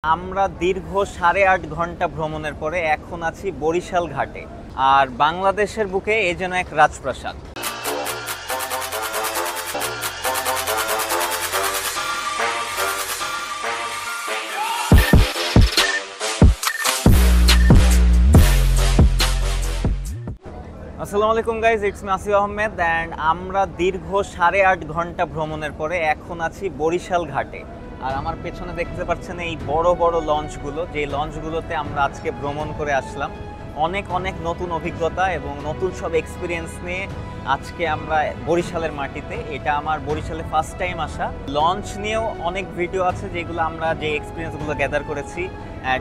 আমরা দীর্ঘ 8.5 ঘন্টা ভ্রমণের পরে এখন আছি বরিশাল ঘাটে। আর বাংলাদেশের বুকে এ যেন এক রাজপ্রাসাদ। আসসালামু আলাইকুম guys, it's me Asif Ahmed and আমরা দীর্ঘ 8.5 ঘন্টা ভ্রমণের পরে এখন আছি বরিশাল ঘাটে। আর আমার পেছনে দেখতে পাচ্ছেন এই বড় বড় লঞ্চগুলো, যে লঞ্চগুলোতে আমরা আজকে ভ্রমণ করে আসলাম। অনেক অনেক নতুন অভিজ্ঞতা এবং নতুন সব এক্সপিরিয়েন্স নিয়ে আজকে আমরা বরিশালের মাটিতে। এটা আমার বরিশালে ফার্স্ট টাইম আসা। লঞ্চ নিয়েও অনেক ভিডিও আছে যেগুলো আমরা যে এক্সপিরিয়েন্সগুলো গ্যাদার করেছি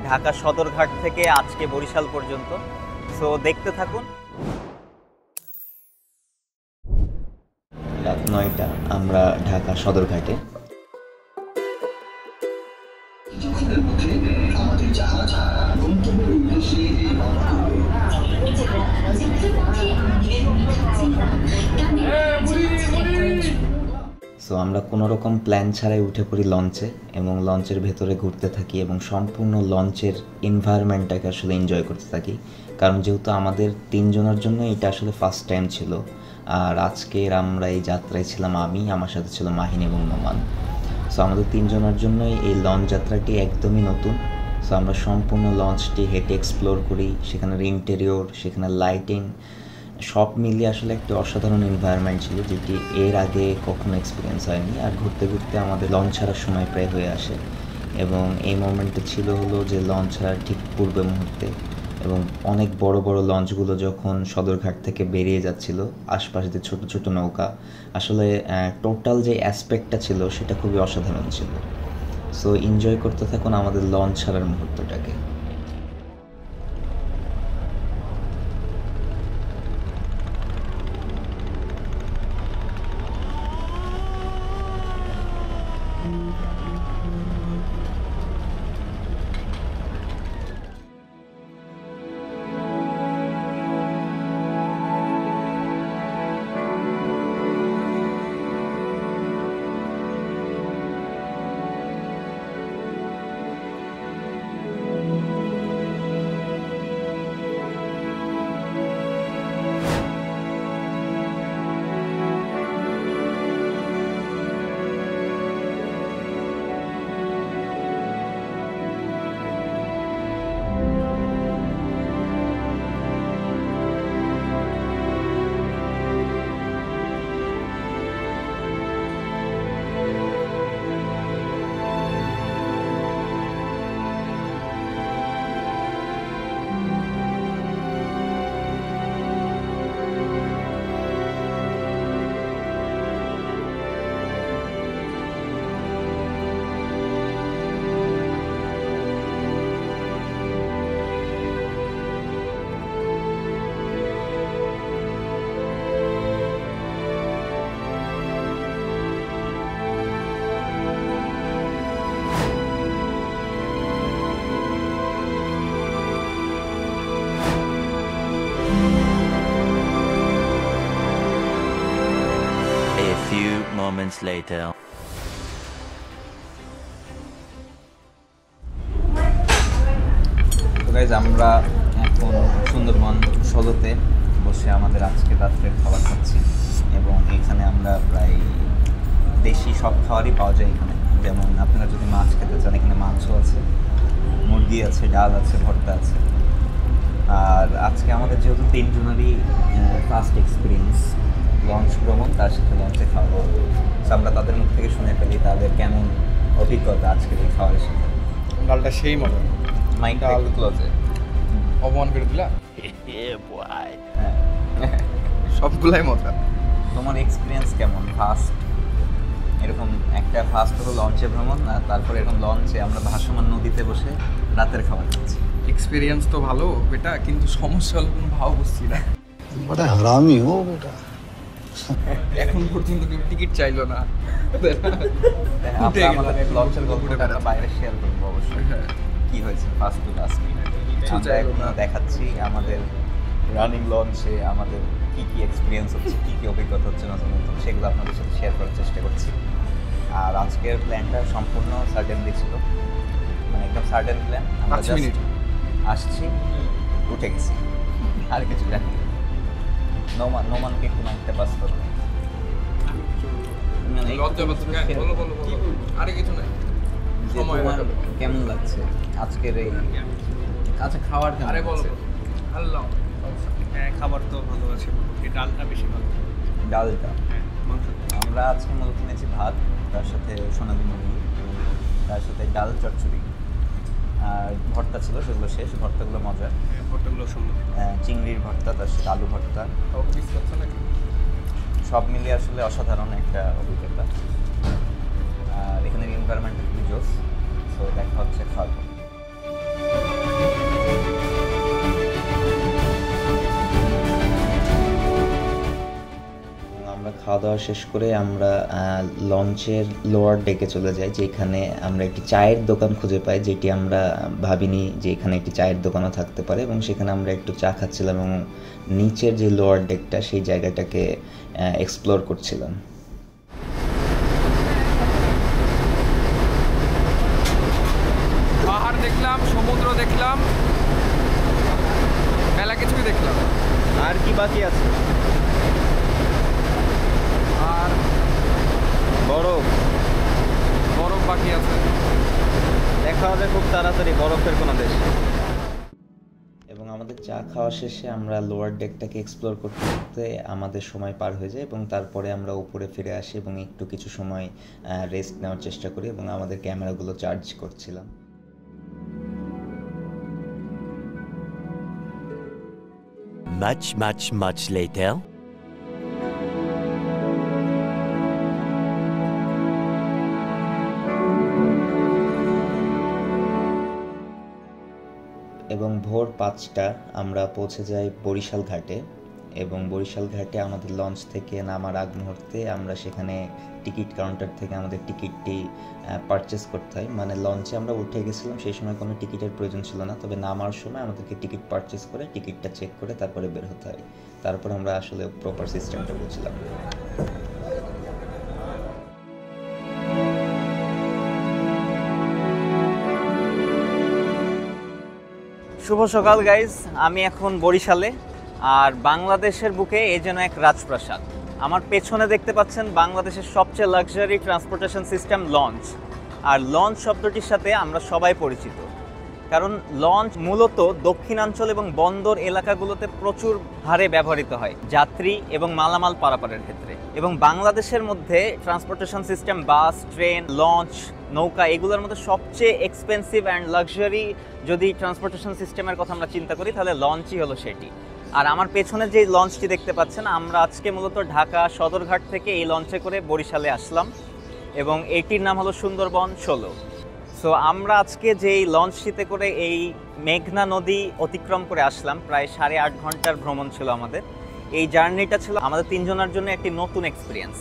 ঢাকা সদরঘাট থেকে আজকে বরিশাল পর্যন্ত। সো দেখতে থাকুন। রাত 9টা, আমরা ঢাকা সদরঘাটে। সো আমরা কোনো রকম প্ল্যান ছাড়াই উঠে পড়ি লঞ্চে এবং লঞ্চের ভেতরে ঘুরতে থাকি এবং সম্পূর্ণ লঞ্চের এনভায়রনমেন্টটাকে আসলে এনজয় করতে থাকি। কারণ যেহেতু আমাদের 3 জনের জন্য এটা আসলে ফার্স্ট টাইম ছিল। আর আজকের আমরা এই যাত্রায় ছিলাম আমি, আমার সাথে ছিল মাহিন এবং নোমান। সো আমাদের 3 জনের জন্যই এই লঞ্চ যাত্রাটি একদমই নতুন। সো আমরা সম্পূর্ণ লঞ্চটি হেঁটে এক্সপ্লোর করি, সেখানের ইন্টেরিয়র, সেখানে লাইটিং সব মিলিয়ে আসলে একটা অসাধারণ এনভায়রনমেন্ট ছিল, যেটি এর আগে কখনো এক্সপিরিয়েন্স হয়নি। আর ঘুরতে ঘুরতে আমাদের লঞ্চ ছাড়ার সময় প্রায় হয়ে আসে এবং এই মোমেন্টটা ছিল হলো যে লঞ্চ ছাড়ার ঠিক পূর্বে মুহূর্তে। এবং অনেক বড় বড় লঞ্চগুলো যখন সদরঘাট থেকে বেরিয়ে যাচ্ছিল, আশপাশ দিয়ে ছোট ছোট নৌকা, আসলে টোটাল যে অ্যাসপেক্টটা ছিল সেটা খুবই অসাধারণ ছিল। সো এনজয় করতে থাকুন আমাদের লঞ্চ ছাড়ার মুহূর্তটাকে। Moments later. তো গাইজ, আমরা এখন সুন্দরবন সদতে বসে আমাদের আজকে রাত্রের খাবার খাচ্ছি এবং এখানে আমরা প্রায় দেশি সব খাবারই পাওয়া যায় এখানে। যেমন আপনারা যদি মাছ খেতে চান, এখানে মাছও আছে, মুরগি আছে, ডাল আছে, ভর্তা আছে। আর আজকে আমাদের যেহেতু 3 জনেরই ফার্স্ট এক্সপিরিয়েন্স লঞ্চ ভ্রমণ, তার সাথে লঞ্চে খাওয়া, আমরা তাদের মুখ থেকে শুনে ফেলি তাদের কেমন অভিজ্ঞতা আজকের এই খাওয়ারের সাথে। ডালটা সেই মজা। মাইন্ড ক্লোজে অপমান করে দিলা। হ্যাঁ, সবগুলাই মজা। তোমার এক্সপিরিয়েন্স কেমন? ফার্স্ট এরকম একটা ফার্স্ট হলো লঞ্চে ভ্রমণ, আর তারপরে এরকম লঞ্চে আমরা ভাসমান নদীতে বসে রাতের খাবার খাচ্ছি। এক্সপিরিয়েন্স তো ভালো বেটা, কিন্তু সমস্যা হলো কোনো ভাও বুঝছি না। বড় হারামি হো বেটা। এখন পর্যন্ত কেউ টিকিট চাইলো না। আমরা আমাদের লঞ্চের গল্পটা আমরা বাইরে শেয়ার করবো অবশ্যই। কি হয়েছে ফার্স্ট টু লাস্ট আমরা এখন দেখাচ্ছি আমাদের রানিং লঞ্চে আমাদের কী কী এক্সপিরিয়েন্স হচ্ছে, কী কী অভিজ্ঞতা হচ্ছে নতুন নতুন, সেগুলো আপনাদের সাথে শেয়ার করার চেষ্টা করছি। আর আজকের প্ল্যানটা সম্পূর্ণ সাডেনলি ছিল, মানে একদম সার্টেন প্ল্যান, আমরা 5 জাস্ট মিনিট। আসছি, উঠে গেছি, আর কিছু জানি না। নোমানকে একটু মাইকটা পাস করো। মানে একটু লজ্জা পাচ্ছি, share বলো করো। বলো বলো। আরে কিছু নাই। যে সময় তোমার লাগাবে। কেমন লাগছে আজকের এই আচ্ছা খাওয়ার কেমন আরে বলো লাগছে? বলো। আল্লাহ। হ্যাঁ, খাবার তো ভালো আছে, মোটামুটি ডালটা বেশি ভালো। ডালটা হ্যাঁ, মাংস আমরা আজকে মূলত নিয়েছি ভাত, তার সাথে সোনালি মুরগি, তার সাথে ডাল চচ্চড়ি আর ভর্তা ছিল, সেগুলো শেষ। ভর্তাগুলো মজার, ফটোগুলো সুন্দর। চিংড়ির ভর্তা, তার সাথে আলু ভর্তা, কাউকে মিস করছো নাকি? সব মিলিয়ে আসলে অসাধারণ একটা অভিজ্ঞতা। আর এখানের এনভায়রনমেন্ট খুবই জোস। সো দেখা হচ্ছে খাওয়ার পর। আমরা খাওয়া দাওয়া শেষ করে আমরা লঞ্চের লোয়ার ডেকে চলে যাই, যেখানে আমরা একটি চায়ের দোকান খুঁজে পাই, যেটি আমরা ভাবিনি যে এখানে একটি চায়ের দোকানও থাকতে পারে, এবং সেখানে আমরা একটু চা খাচ্ছিলাম এবং নিচের যে লোয়ার ডেকটা সেই জায়গাটাকে এক্সপ্লোর করছিলাম। পাহাড় দেখলাম, সমুদ্র দেখলাম, মেলা কিছুই দেখলাম। আর কি বাকি আছে? আর বরফ বরফ বাকি আছে। দেখা হবে খুব তাড়াতাড়ি বরফের কোনো দেশে। এবং আমাদের চা খাওয়া শেষে আমরা লোয়ার ডেকটাকে এক্সপ্লোর করতে করতে আমাদের সময় পার হয়ে যায়, এবং তারপরে আমরা উপরে ফিরে আসি এবং একটু কিছু সময় রেস্ট নেওয়ার চেষ্টা করি এবং আমাদের ক্যামেরাগুলো চার্জ করছিলাম। Much later. এবং ভোর 5টা আমরা পৌঁছে যাই বরিশাল ঘাটে, এবং বরিশাল ঘাটে আমাদের লঞ্চ থেকে নামার আগ মুহূর্তে আমরা সেখানে টিকিট কাউন্টার থেকে আমাদের টিকিটটি পারচেস করতে হয়। মানে লঞ্চে আমরা উঠে গেছিলাম, সেই সময় কোনো টিকিটের প্রয়োজন ছিল না, তবে নামার সময় আমাদেরকে টিকিট পারচেস করে টিকিটটা চেক করে তারপরে বের হতে হয়। তারপর আমরা আসলে প্রপার সিস্টেমটা বুঝলাম। শুভ সকাল গাইজ, আমি এখন বরিশালে, আর বাংলাদেশের বুকে এই যেন এক রাজপ্রাসাদ। আমার পেছনে দেখতে পাচ্ছেন বাংলাদেশের সবচেয়ে লাক্সারি ট্রান্সপোর্টেশন সিস্টেম লঞ্চ। আর লঞ্চ শব্দটির সাথে আমরা সবাই পরিচিত, কারণ লঞ্চ মূলত দক্ষিণাঞ্চল এবং বন্দর এলাকাগুলোতে প্রচুর হারে ব্যবহৃত হয় যাত্রী এবং মালামাল পারাপারের ক্ষেত্রে। এবং বাংলাদেশের মধ্যে ট্রান্সপোর্টেশন সিস্টেম বাস, ট্রেন, লঞ্চ, নৌকা এগুলোর মধ্যে সবচেয়ে এক্সপেন্সিভ অ্যান্ড লাক্সারি যদি ট্রান্সপোর্টেশন সিস্টেমের কথা আমরা চিন্তা করি, তাহলে লঞ্চই হলো সেটি। আর আমার পেছনে যে লঞ্চটি দেখতে পাচ্ছেন, আমরা আজকে মূলত ঢাকা সদরঘাট থেকে এই লঞ্চে করে বরিশালে আসলাম, এবং এটির নাম হলো সুন্দরবন 16। সো আমরা আজকে যেই লঞ্চটিতে করে এই মেঘনা নদী অতিক্রম করে আসলাম, প্রায় 8.5 ঘন্টার ভ্রমণ ছিল আমাদের। এই জার্নিটা ছিল আমাদের তিনজনের জন্য একটি নতুন এক্সপিরিয়েন্স,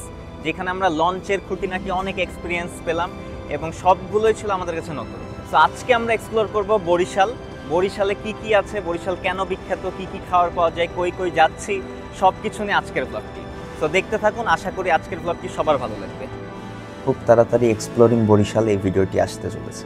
যেখানে আমরা লঞ্চের খুঁটিনাটি অনেক এক্সপিরিয়েন্স পেলাম এবং সবগুলোই ছিল আমাদের কাছে নতুন। সো আজকে আমরা এক্সপ্লোর করব বরিশাল। বরিশালে কি কি আছে, বরিশাল কেন বিখ্যাত, কি কি খাবার পাওয়া যায়, কই কই যাচ্ছি, সব কিছু নিয়ে আজকের ব্লগটি। সো দেখতে থাকুন, আশা করি আজকের ব্লগটি সবার ভালো লাগবে। খুব তাড়াতাড়ি এক্সপ্লোরিং বরিশাল এই ভিডিওটি আসতে চলেছে।